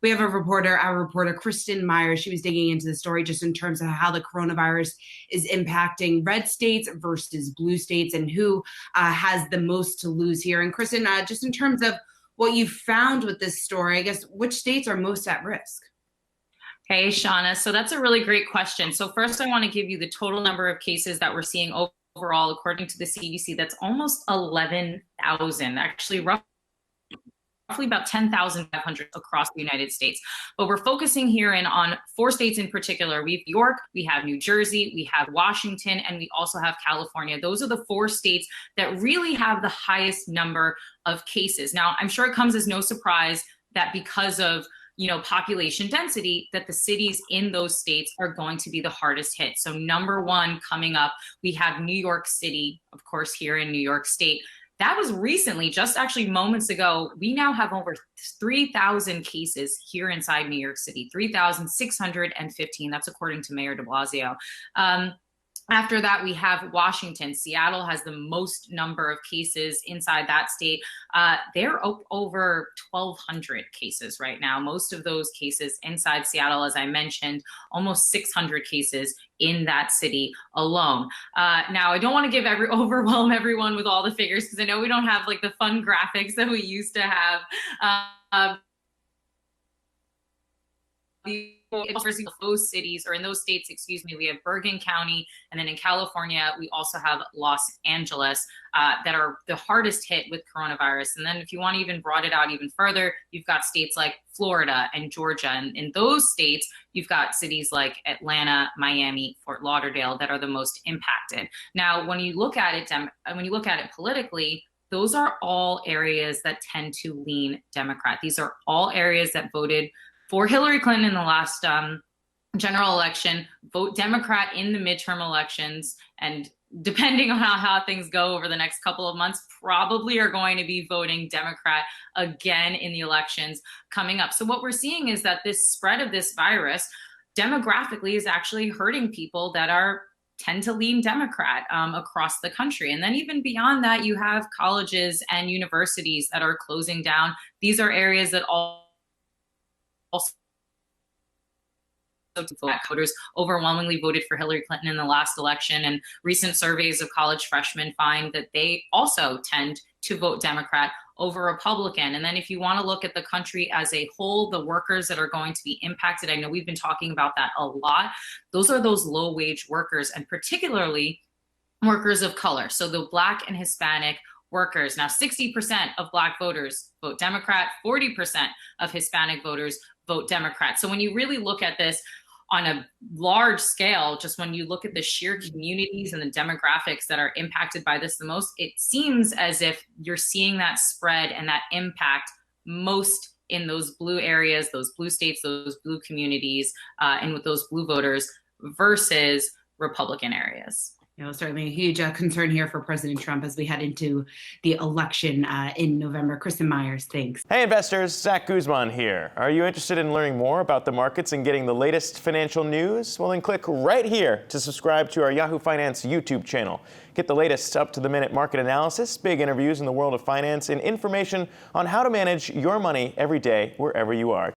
We have our reporter, Kristin Myers. She was digging into the story just in terms of how the coronavirus is impacting red states versus blue states and who has the most to lose here. And Kristin, just in terms of what you found with this story, I guess, which states are most at risk? Hey, Seana. So that's a really great question. So first, I want to give you the total number of cases that we're seeing overall, according to the CDC. That's almost 11,000, actually roughly about 10,500 across the United States. But we're focusing here in on 4 states in particular. We have New York, we have New Jersey, we have Washington, and we also have California. Those are the 4 states that really have the highest number of cases. Now, I'm sure it comes as no surprise that because of population density, that the cities in those states are going to be the hardest hit. So number 1 coming up, we have New York City, of course, here in New York State. That was recently, just actually moments ago, we now have over 3,000 cases here inside New York City, 3,615. That's according to Mayor de Blasio. After that, we have Washington. Seattle has the most number of cases inside that state. They're over 1,200 cases right now. Most of those cases inside Seattle, as I mentioned, almost 600 cases in that city alone. Now, I don't want to overwhelm everyone with all the figures because I know we don't have like the fun graphics that we used to have. Those cities, or in those states, excuse me, we have Bergen County, and then in California, we also have Los Angeles that are the hardest hit with coronavirus. And then if you want to even broaden it out even further, you've got states like Florida and Georgia. And in those states, you've got cities like Atlanta, Miami, Fort Lauderdale that are the most impacted. Now, when you look at it politically, those are all areas that tend to lean Democrat. These are all areas that voted for Hillary Clinton in the last general election, vote Democrat in the midterm elections, and depending on how things go over the next couple of months, probably are going to be voting Democrat again in the elections coming up. So what we're seeing is that this spread of this virus demographically is actually hurting people that tend to lean Democrat across the country. And then even beyond that, you have colleges and universities that are closing down. These are areas that also Black voters overwhelmingly voted for Hillary Clinton in the last election, and recent surveys of college freshmen find that they also tend to vote Democrat over Republican. And then if you want to look at the country as a whole, the workers that are going to be impacted, I know we've been talking about that a lot. Those are those low-wage workers, and particularly workers of color. So the Black and Hispanic workers. Now, 60% of Black voters vote Democrat, 40% of Hispanic voters vote Democrat. So when you really look at this on a large scale, just when you look at the sheer communities and the demographics that are impacted by this the most, it seems as if you're seeing that spread and that impact most in those blue areas, those blue states, those blue communities, and with those blue voters versus Republican areas. Certainly a huge concern here for President Trump as we head into the election in November. Kristin Myers, thanks. Hey investors, Zach Guzman here. Are you interested in learning more about the markets and getting the latest financial news? Well, then click right here to subscribe to our Yahoo Finance YouTube channel. Get the latest up-to-the-minute market analysis, big interviews in the world of finance, and information on how to manage your money every day wherever you are.